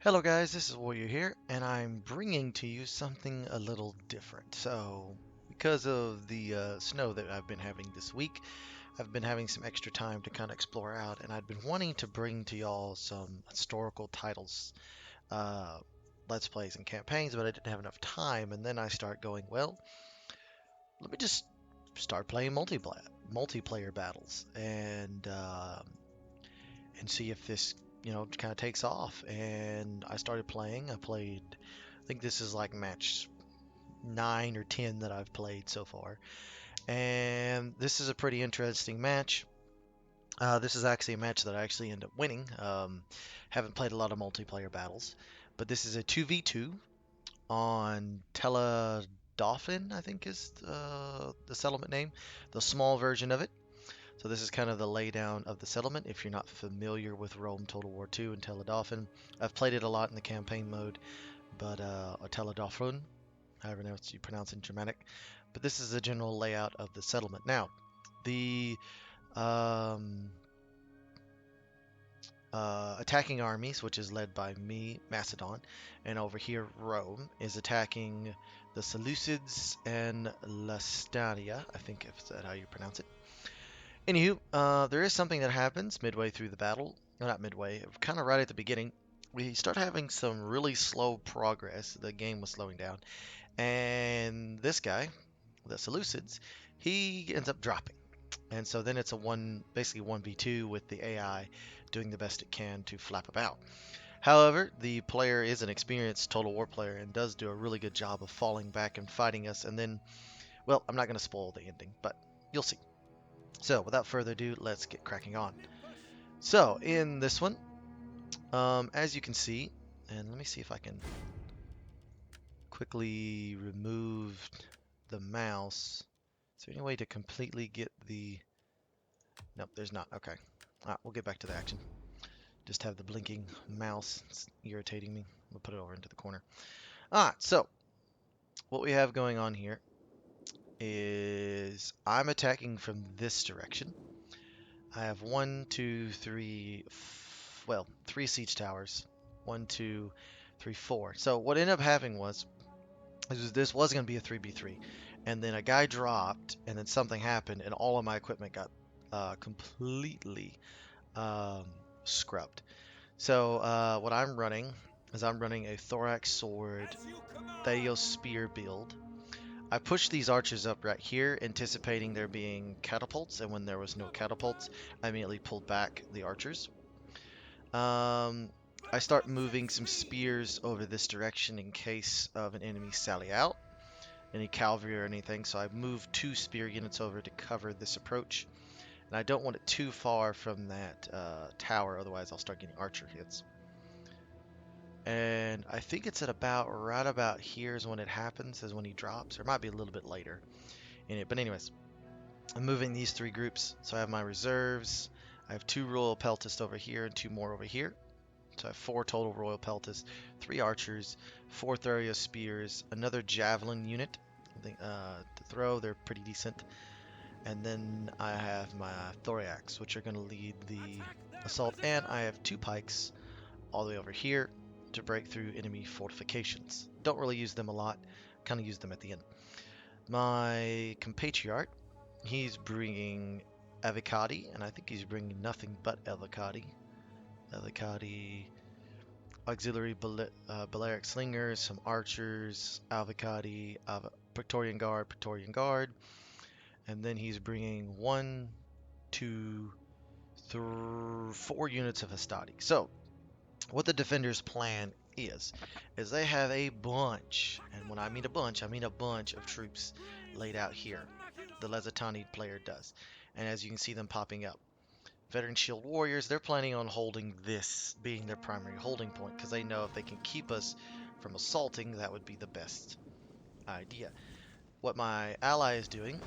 Hello guys, this is Warrior here, and I'm bringing to you something a little different. So, because of the snow that I've been having this week, I've been having some extra time to kind of explore out, and I'd been wanting to bring to y'all some historical titles, uh, let's plays and campaigns, but I didn't have enough time, and then I start going, well, let me just start playing multiplayer battles, and see if this kind of takes off. And I started playing. I think this is like match 9 or 10 that I've played so far, and this is a pretty interesting match. This is actually a match that I actually end up winning. Haven't played a lot of multiplayer battles, but this is a 2v2 on Teledolphin, I think is the settlement name, the small version of it. So this is kind of the laydown of the settlement. If you're not familiar with Rome Total War II and Teledolphin, I've played it a lot in the campaign mode, but or Teledolphin, however you pronounce it in Germanic. But this is the general layout of the settlement. Now, the um, attacking armies, which is led by me, Macedon, and over here Rome is attacking the Seleucids and Lastania. I think if that's how you pronounce it. Anywho, there is something that happens midway through the battle. Well, not midway, kind of right at the beginning. We start having some really slow progress. The game was slowing down. And this guy, the Seleucids, he ends up dropping. And so then it's basically 1v2 with the AI doing the best it can to flap about. However, the player is an experienced Total War player and does do a really good job of falling back and fighting us. And then, well, I'm not going to spoil the ending, but you'll see. So, without further ado, let's get cracking on. So, in this one, as you can see, and let me see if I can quickly remove the mouse. Is there any way to completely get the... Nope, there's not. Okay. Alright, we'll get back to the action. Just have the blinking mouse. It's irritating me. We'll put it over into the corner. Alright, so what we have going on here is I'm attacking from this direction. I have one, two, three, well, three siege towers. One, two, three, four. So what ended up having was this was going to be a 3v3, and then a guy dropped, and then something happened, and all of my equipment got completely um, scrubbed. So what I'm running is I'm running a thorax sword Thales spear build. I pushed these archers up right here, anticipating there being catapults, and when there was no catapults, I immediately pulled back the archers. Um, I start moving some spears over this direction in case of an enemy sally out, any cavalry or anything, so I moved 2 spear units over to cover this approach. And I don't want it too far from that tower, otherwise I'll start getting archer hits. And I think it's at right about here is when it happens, is when he drops. Or it might be a little bit later in it. But anyways, I'm moving these 3 groups. So I have my reserves. I have 2 Royal Peltists over here and 2 more over here. So I have 4 total Royal Peltists, 3 archers, 4 Thurio spears, another javelin unit to throw. They're pretty decent. And then I have my thorax, which are going to lead the assault. And I have 2 pikes all the way over here to break through enemy fortifications. Don't really use them a lot, kind of use them at the end. My compatriot, he's bringing avocati, and I think he's bringing nothing but avocati. Avocati, auxiliary Balearic slingers, some archers, avocati, Praetorian Guard, and then he's bringing 1, 2, 3, 4 units of hastati. So what the defenders' plan is they have a bunch, and when I mean a bunch, I mean a bunch of troops laid out here. The Lezatani player does, and as you can see them popping up. Veteran Shield Warriors, they're planning on holding this being their primary holding point because they know if they can keep us from assaulting, that would be the best idea. What my ally is doing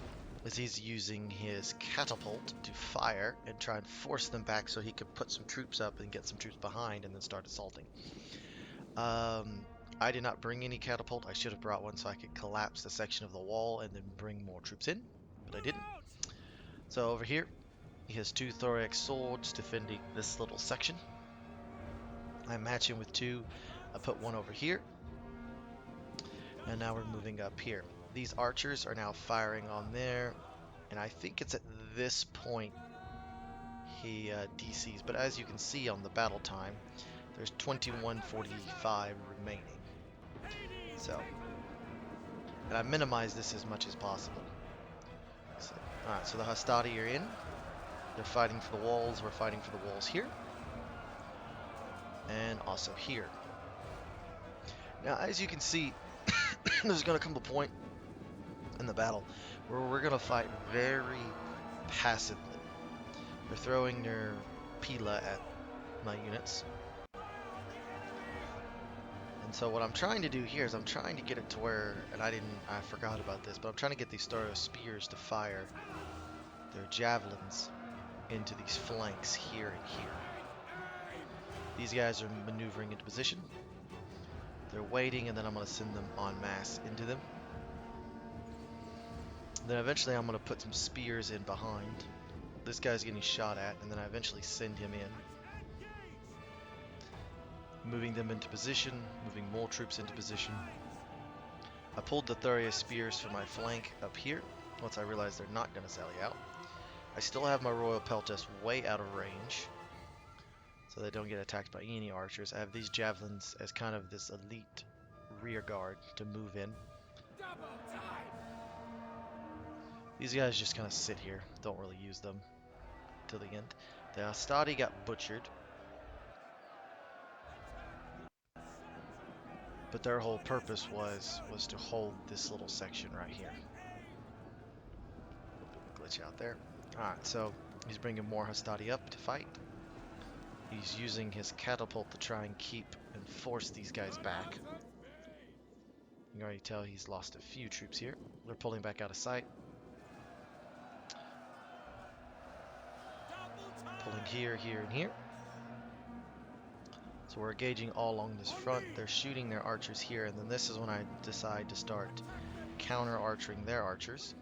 is he's using his catapult to fire and try and force them back so he can put some troops up and get some troops behind and then start assaulting. I did not bring any catapult. I should have brought one so I could collapse the section of the wall and then bring more troops in, but I didn't. So over here, he has 2 thorax swords defending this little section. I'm matching with two. I put one over here, and now we're moving up here. These archers are now firing on there, and I think it's at this point he DCs. But as you can see on the battle time, there's 21:45 remaining. So, and I minimized this as much as possible. So, alright, so the Hastati are in. They're fighting for the walls. We're fighting for the walls here. And also here. Now, as you can see, there's going to come a point in the battle where we're going to fight very passively. They're throwing their Pila at my units. And so what I'm trying to do here is I'm trying to get it to where, and I forgot about this, but I'm trying to get these Storio spears to fire their javelins into these flanks here and here. These guys are maneuvering into position. They're waiting, and then I'm going to send them en masse into them. Then eventually I'm going to put some spears in behind. This guy's getting shot at, and then I eventually send him in. Moving them into position, moving more troops into position. I pulled the Thuria spears from my flank up here, once I realized they're not going to sally out. I still have my Royal Peltas way out of range, so they don't get attacked by any archers. I have these javelins as kind of this elite rear guard to move in. These guys just kind of sit here, don't really use them till the end. The Hastati got butchered, but their whole purpose was to hold this little section right here. Glitch out there. Alright, so he's bringing more Hastati up to fight. He's using his catapult to try and keep and force these guys back. You can already tell he's lost a few troops here. They're pulling back out of sight. Pulling here, here, and here. So we're engaging all along this front. They're shooting their archers here, and then this is when I decide to start counter-archering their archers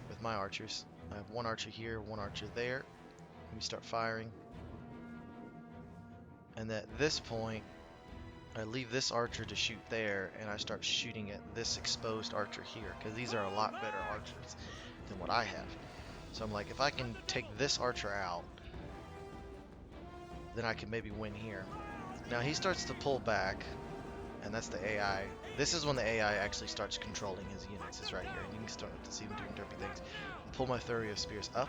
with my archers. I have one archer here, one archer there. We start firing. And at this point, I leave this archer to shoot there, and I start shooting at this exposed archer here, because these are a lot better archers than what I have. So I'm like, if I can take this archer out, then I can maybe win here. Now he starts to pull back, and that's the AI. This is when the AI actually starts controlling his units, is right here, and you can start to see him doing derpy things. I pull my Thuria spears up.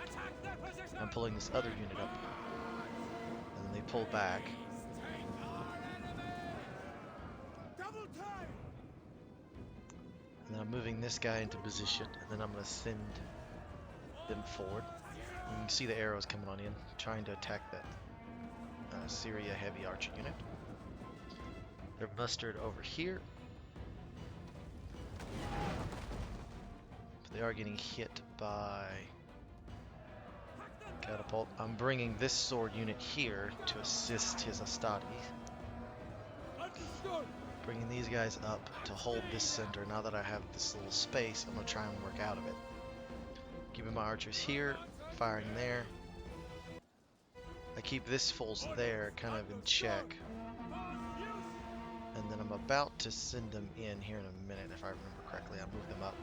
I'm pulling this other unit up, and then they pull back. And then I'm moving this guy into position, and then I'm going to send them forward. And you can see the arrows coming on in, trying to attack that Syria heavy archer unit. They're mustered over here. But they are getting hit by catapult. I'm bringing this sword unit here to assist his Astadi. Bringing these guys up to hold this center. Now that I have this little space, I'm going to try and work out of it. Keeping my archers here, firing there. I keep this force there, kind of in check. And then I'm about to send them in here in a minute, if I remember correctly. I moved them up.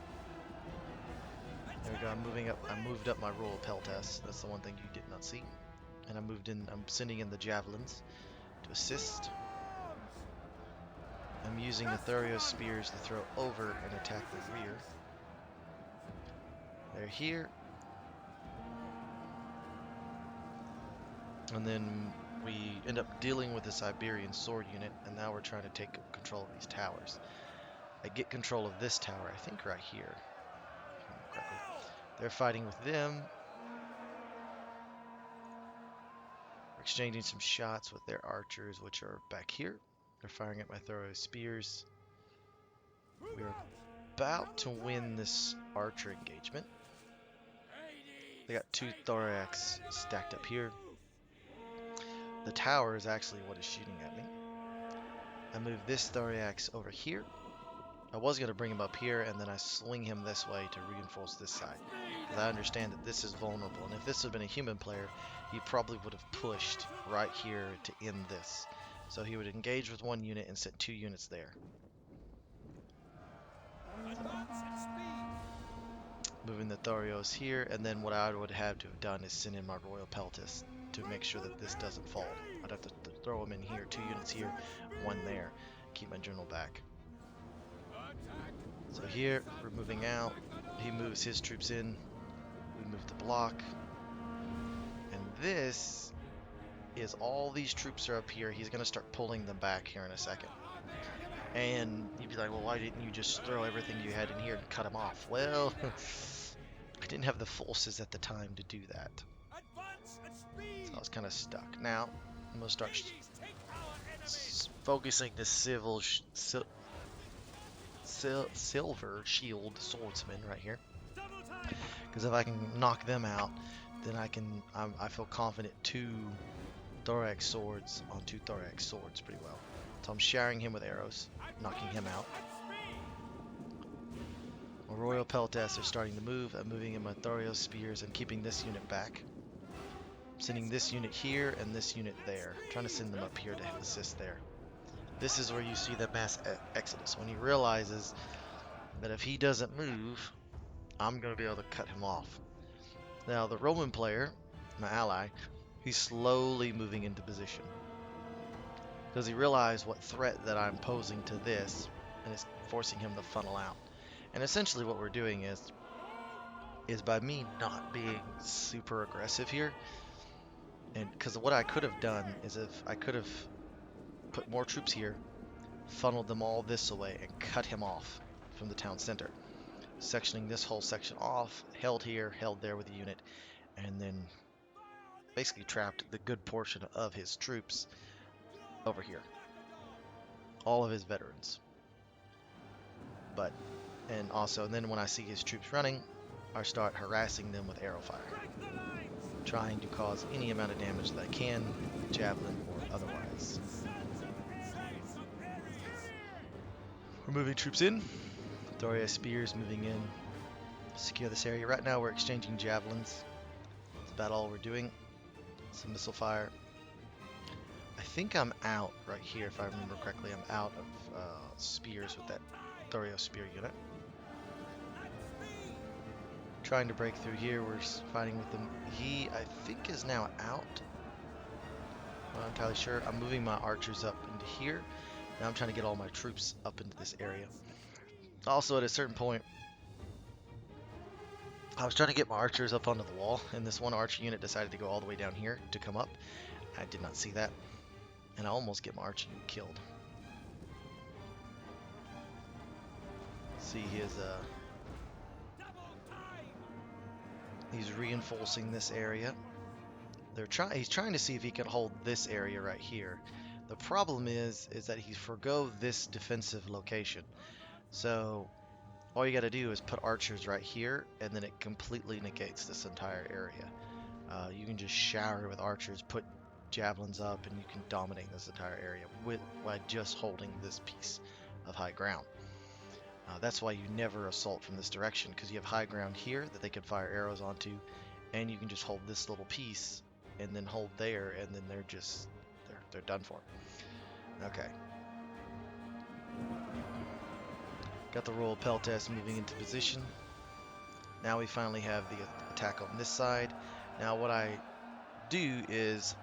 There we go, I'm moving up. I moved up my Royal Peltas. That's the one thing you did not see. And I'm sending in the javelins to assist. I'm using the Thurio spears to throw over and attack the rear. They're here. And then we end up dealing with the Siberian sword unit, and now we're trying to take control of these towers. I get control of this tower, I think right here. If I remember correctly. They're fighting with them. We're exchanging some shots with their archers, which are back here. They're firing at my Thurio spears. We're about to win this archer engagement. They got two thorax stacked up here. The tower is actually what is shooting at me. I move this thorax over here. I was going to bring him up here, and then I swing him this way to reinforce this side. Because I understand that this is vulnerable, and if this had been a human player, he probably would have pushed right here to end this. So he would engage with 1 unit and send 2 units there. Moving the Thorios here, and then what I would have to have done is send in my Royal Peltis to make sure that this doesn't fall. I'd have to throw him in here, 2 units here, 1 there, keep my general back. So here, we're moving out. He moves his troops in. We move the block. And this is all these troops are up here. He's going to start pulling them back here in a second. And you'd be like, well, why didn't you just throw everything you had in here and cut them off? Well, I didn't have the forces at the time to do that. So I was kind of stuck. Now, I'm going to start focusing the silver shield swordsman right here. Because if I can knock them out, then I feel confident 2 thorax swords on 2 thorax swords pretty well. So I'm sharing him with arrows, knocking him out. My Royal Peltas are starting to move. I'm moving in my Thorios spears and keeping this unit back. Sending this unit here and this unit there. I'm trying to send them up here to assist there. This is where you see the mass exodus. When he realizes that if he doesn't move, I'm going to be able to cut him off. Now the Roman player, my ally, he's slowly moving into position. Because he realized what threat that I'm posing to this, and it's forcing him to funnel out. And essentially what we're doing is by me not being super aggressive here, and because what I could have done is if I could have put more troops here, funneled them all this way, and cut him off from the town center. Sectioning this whole section off, held here, held there with a unit, and then basically trapped the good portion of his troops over here. All of his veterans. And then when I see his troops running, I start harassing them with arrow fire. Trying to cause any amount of damage that I can, javelin or otherwise. We're moving troops in. Thoria spears moving in. Secure this area. Right now we're exchanging javelins. That's about all we're doing. Some missile fire. I think I'm out right here, if I remember correctly. I'm out of spears with that Thorio spear unit. Trying to break through here. We're fighting with them. He, I think, is now out. I'm not entirely sure. I'm moving my archers up into here. Now I'm trying to get all my troops up into this area. Also, at a certain point, I was trying to get my archers up onto the wall, and this one archer unit decided to go all the way down here to come up. I did not see that, and I almost get my archer unit killed. See, he's reinforcing this area. He's trying to see if he can hold this area right here. The problem is that he forgo this defensive location. So all you got to do is put archers right here, and then it completely negates this entire area. You can just shower with archers, put javelins up, and you can dominate this entire area by just holding this piece of high ground. That's why you never assault from this direction, because you have high ground here that they can fire arrows onto, and you can just hold this little piece and then hold there, and then they're done for. Okay. Got the Royal Peltas moving into position. Now we finally have the attack on this side. Now what I do is,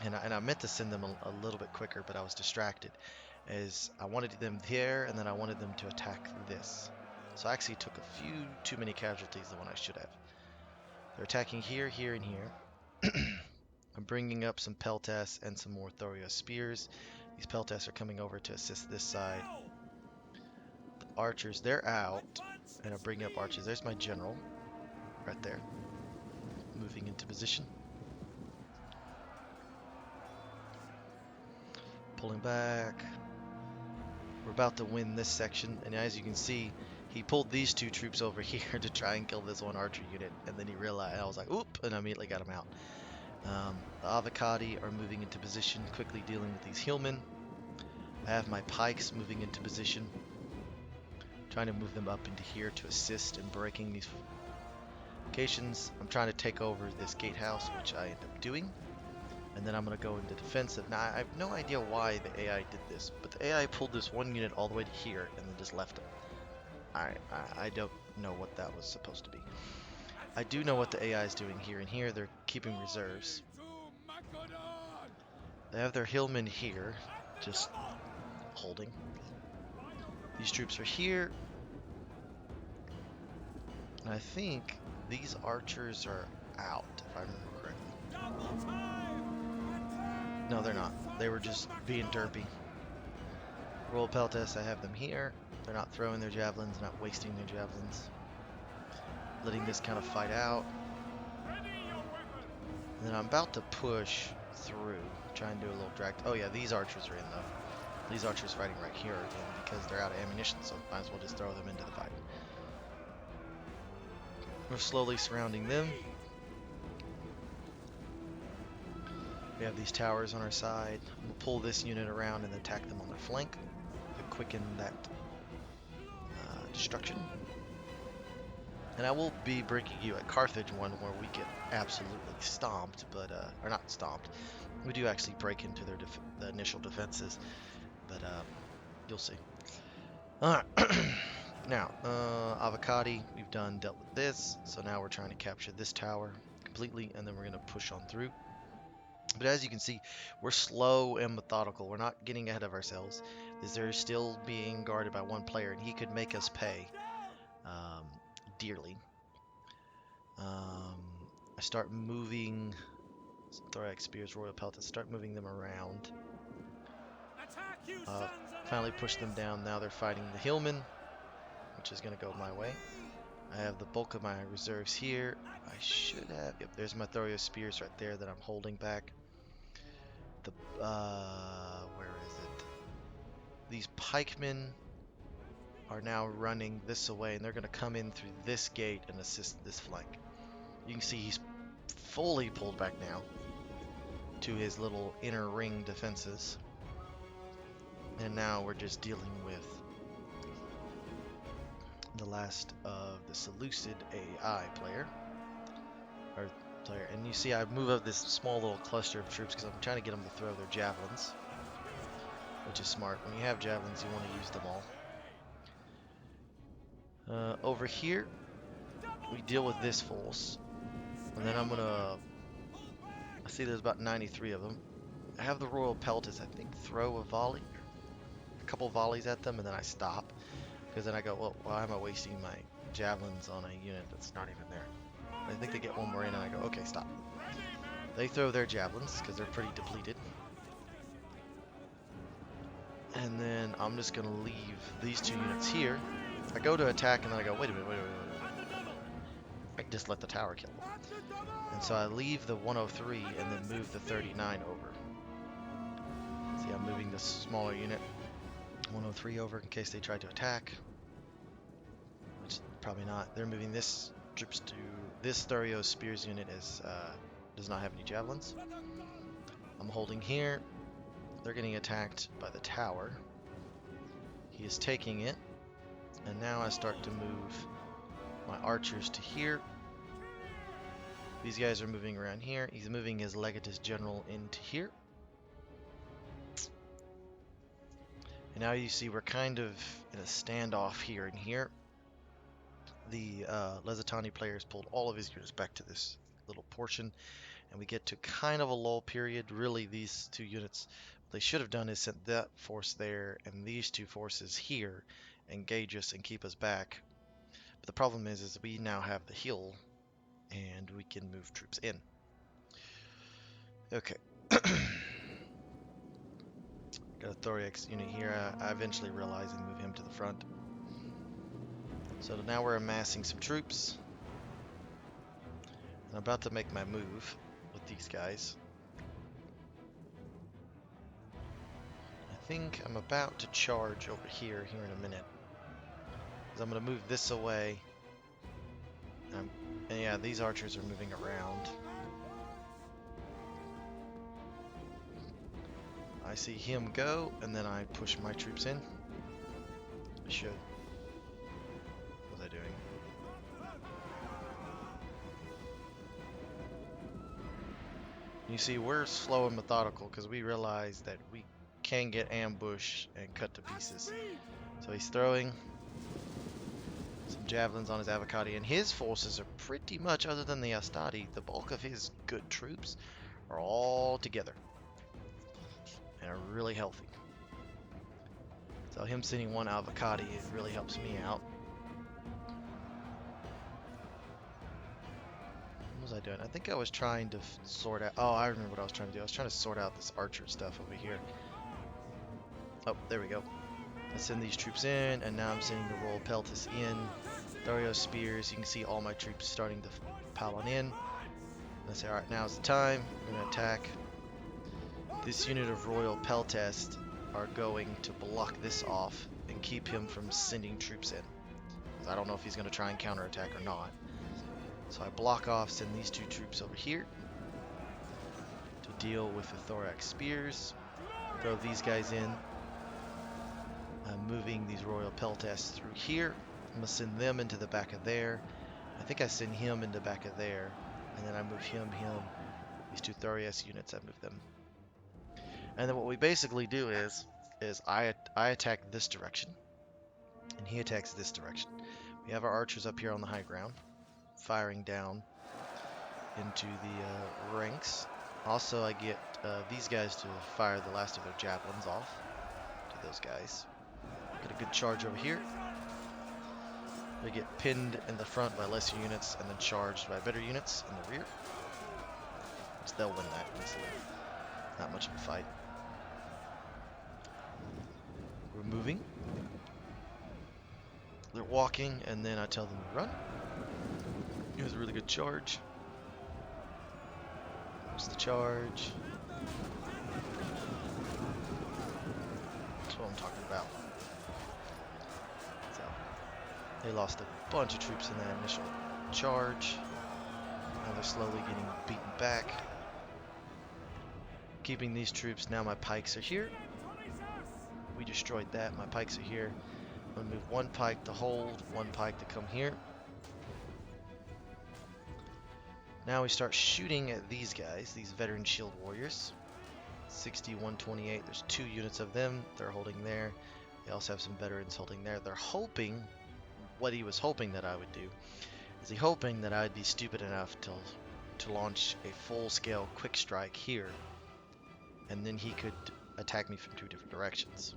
and I meant to send them a little bit quicker, but I was distracted, is I wanted them there, and then I wanted them to attack this. So I actually took a few too many casualties than what I should have. They're attacking here, here, and here. I'm bringing up some Peltas and some more Thorio spears. These Peltas are coming over to assist this side. The archers, they're out, and I'm bringing up archers. There's my general, right there, moving into position. Pulling back. We're about to win this section, and as you can see, he pulled these 2 troops over here to try and kill this one archer unit, and then he realized, I was like, oop, and I immediately got him out. The Avocati are moving into position, quickly dealing with these hillmen. I have my pikes moving into position, trying to move them up into here to assist in breaking these locations. I'm trying to take over this gatehouse, which I end up doing. and then I'm going to go into defensive. Now, I have no idea why the AI did this, but the AI pulled this one unit all the way to here and then just left it. I don't know what that was supposed to be. I do know what the AI is doing here, and here they're keeping reserves. They have their hillmen here, just holding. These troops are here. And I think these archers are out, if I remember correctly. No, they're not. They were just being derpy. Royal Peltas, I have them here. They're not throwing their javelins, not wasting their javelins. Letting this kind of fight out. And then I'm about to push through, try and do a little drag. Oh yeah, these archers are in though. These archers fighting right here again because they're out of ammunition, so might as well just throw them into the fight. We're slowly surrounding them. We have these towers on our side. We'll pull this unit around and attack them on their flank to quicken that destruction. And I will be breaking you at Carthage one where we get absolutely stomped, but or not stomped. We do actually break into their the initial defenses, but you'll see. All right. Now, Avocati, we've dealt with this, so now we're trying to capture this tower completely, and then we're going to push on through. But as you can see, we're slow and methodical. We're not getting ahead of ourselves. They're still being guarded by one player, and he could make us pay dearly. I start moving Thorax Spears, Royal Peltas, start moving them around. Finally push them down. Now they're fighting the Hillmen, which is going to go my way. I have the bulk of my reserves here. I should have... Yep, there's my Thorio Spears right there that I'm holding back. The... where is it? These pikemen are now running this away, and they're going to come in through this gate and assist this flank. You can see he's fully pulled back now to his little inner ring defenses. And now we're just dealing with the last of the Seleucid AI player. And you see I move up this small little cluster of troops because I'm trying to get them to throw their javelins, which is smart. When you have javelins, you want to use them all. Over here, we deal with this force. And then I'm going to... I see there's about 93 of them. I have the Royal Peltas, I think, throw a volley. A couple volleys at them, and then I stop. Because then I go, well, why am I wasting my javelins on a unit that's not even there? I think they get one more in, and I go, okay, stop. They throw their javelins, because they're pretty depleted. And then I'm just going to leave these two units here. I go to attack, and then I go, wait a minute. I can just let the tower kill them. And so I leave the 103 and then move the 39 over. See, I'm moving this smaller unit, 103 over in case they try to attack. Which probably not. They're moving this troops to this Thorio Spears unit does not have any javelins. I'm holding here. They're getting attacked by the tower. He is taking it. And now I start to move my archers to here. These guys are moving around here. He's moving his Legatus General into here. And now you see we're kind of in a standoff here and here. The Lezatani players pulled all of his units back to this little portion. And we get to kind of a lull period. Really, these two units, what they should have done is sent that force there and these two forces here, engage us and keep us back. But the problem is we now have the hill and we can move troops in. Okay. Got a Thorax unit here. I eventually realize and move him to the front. So now we're amassing some troops. And I'm about to make my move with these guys. I think I'm about to charge over here in a minute. Because I'm going to move this away. And yeah, these archers are moving around. I see him go, and then I push my troops in. I should. What was I doing? You see, we're slow and methodical because we realize that we can get ambushed and cut to pieces. So he's throwing some javelins on his avocado, and his forces are pretty much, other than the Astadi, the bulk of his good troops are all together and are really healthy. So him sending one avocado, it really helps me out. What was I doing? I think I was trying to sort out... Oh, I remember what I was trying to do. I was trying to sort out this archer stuff over here. Oh, there we go. I send these troops in, and now I'm sending the Royal Peltis in. Thorio spears. You can see all my troops starting to pile on in. I say, alright, now's the time. We're going to attack. This unit of Royal Peltest are going to block this off and keep him from sending troops in. I don't know if he's going to try and counterattack or not. So I block off, send these two troops over here to deal with the thorax spears. Throw these guys in. I'm moving these Royal Peltests through here. I'm going to send them into the back of there. I think I send him into the back of there. And then I move him. These two Thorias units, I move them. And then what we basically do is I attack this direction. And he attacks this direction. We have our archers up here on the high ground, firing down into the ranks. Also, I get these guys to fire the last of their javelins off to those guys. Get a good charge over here. They get pinned in the front by lesser units and then charged by better units in the rear. So they'll win that easily. Not much of a fight. We're moving. They're walking, and then I tell them to run. It was a really good charge. There's the charge. That's what I'm talking about. So, they lost a bunch of troops in that initial charge. Now they're slowly getting beaten back. Keeping these troops, now my pikes are here. We destroyed that, my pikes are here. I'm gonna move one pike to hold, one pike to come here. Now we start shooting at these guys, these veteran shield warriors. 6128, there's 2 units of them. They're holding there. They also have some veterans holding there. They're hoping, what he was hoping that I would do, is he hoping that I'd be stupid enough to launch a full-scale quick strike here, and then he could attack me from 2 different directions.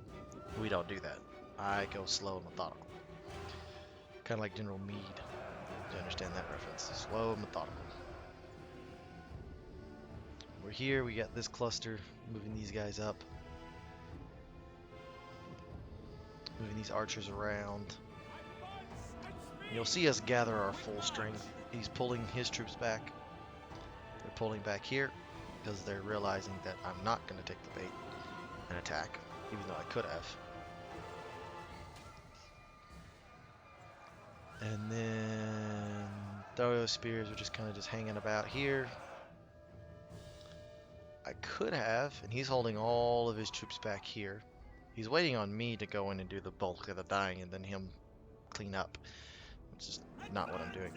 We don't do that. I go slow and methodical. Kind of like General Meade. Do you understand that reference? Slow and methodical. We're here, we got this cluster, moving these guys up. Moving these archers around. You'll see us gather our full strength. He's pulling his troops back. They're pulling back here because they're realizing that I'm not going to take the bait and attack, even though I could have. And then Thorio spears are just kind of hanging about here. I could have, and he's holding all of his troops back here. He's waiting on me to go in and do the bulk of the dying and then him clean up, which is not what I'm doing.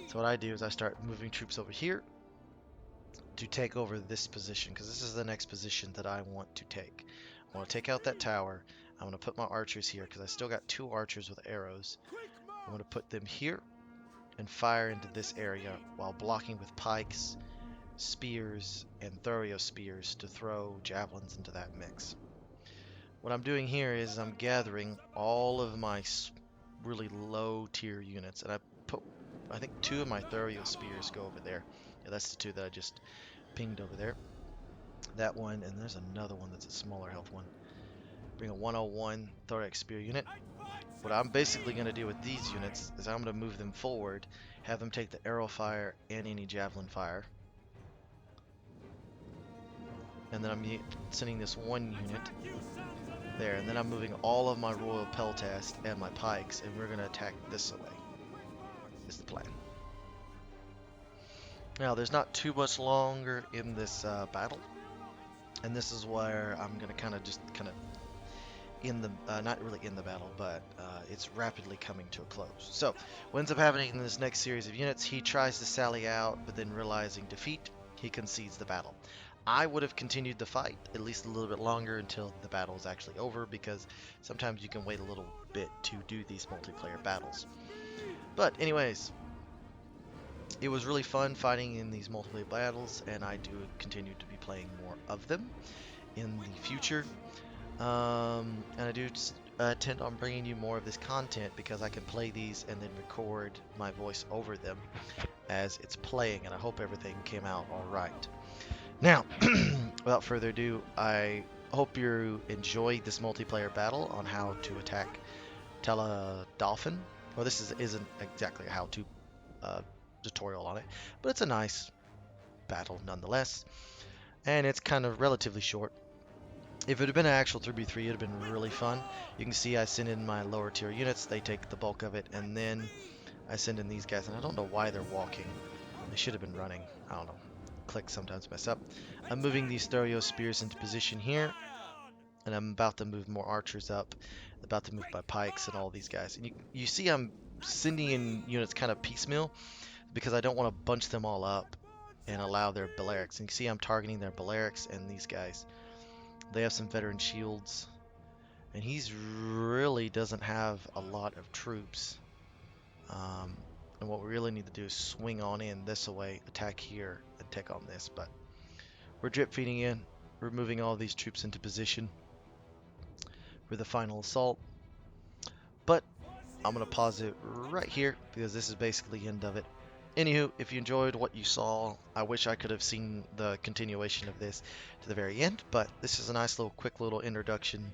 So what I do is I start moving troops over here to take over this position, because this is the next position that I want to take. I want to take out that tower. I want to put my archers here because I still got 2 archers with arrows. I want to put them here and fire into this area while blocking with pikes, spears, and Thorio spears to throw javelins into that mix. What I'm doing here is I'm gathering all of my really low tier units, and I think 2 of my Thorio spears go over there. Yeah, that's the 2 that I just pinged over there. That one, and there's another one that's a smaller health one. Bring a 101 thorax spear unit. What I'm basically going to do with these units is I'm going to move them forward, have them take the arrow fire and any javelin fire. And then I'm sending this 1 unit there, and then I'm moving all of my Royal Peltast and my pikes, and we're going to attack this away. Is the plan. Now, there's not too much longer in this battle, and this is where I'm going to kind of in the, not really in the battle, but it's rapidly coming to a close. So, what ends up happening in this next series of units, he tries to sally out, but then realizing defeat, he concedes the battle. I would have continued the fight at least a little bit longer until the battle is actually over, because sometimes you can wait a little bit to do these multiplayer battles. But anyways, it was really fun fighting in these multiplayer battles, and I do continue to be playing more of them in the future. And I do intend on bringing you more of this content, because I can play these and then record my voice over them as it's playing, and I hope everything came out all right. Now, without further ado, I hope you enjoyed this multiplayer battle on how to attack Dolphin. Well, this isn't exactly a how-to tutorial on it, but it's a nice battle nonetheless, and it's kind of relatively short. If it had been an actual 3v3, it would have been really fun. You can see I send in my lower tier units, they take the bulk of it, and then I send in these guys, and I don't know why they're walking. They should have been running. I don't know. Clicks sometimes mess up. I'm moving these Stereo Spears into position here, and I'm about to move more archers up, about to move my pikes and all these guys. And you see I'm sending in units kind of piecemeal, because I don't want to bunch them all up and allow their Balearics. And you see I'm targeting their Balearics and these guys. They have some veteran shields, and he's really doesn't have a lot of troops. And what we really need to do is swing on in this way, attack here, and take on this. But we're drip feeding in. We're moving all these troops into position for the final assault. But I'm going to pause it right here, because this is basically the end of it. Anywho, if you enjoyed what you saw, I wish I could have seen the continuation of this to the very end, but this is a nice little quick little introduction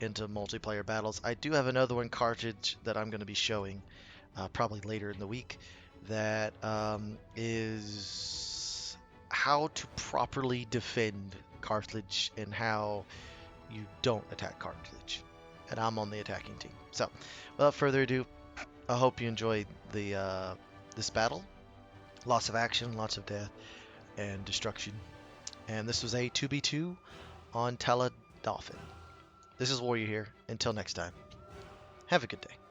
into multiplayer battles. I do have another one, Carthage, that I'm going to be showing probably later in the week, that is how to properly defend Carthage and how you don't attack Carthage. And I'm on the attacking team. So, without further ado, I hope you enjoyed the this battle. Lots of action, lots of death, and destruction. And this was a 2v2 on Dolphin. This is Warrior here. Until next time, have a good day.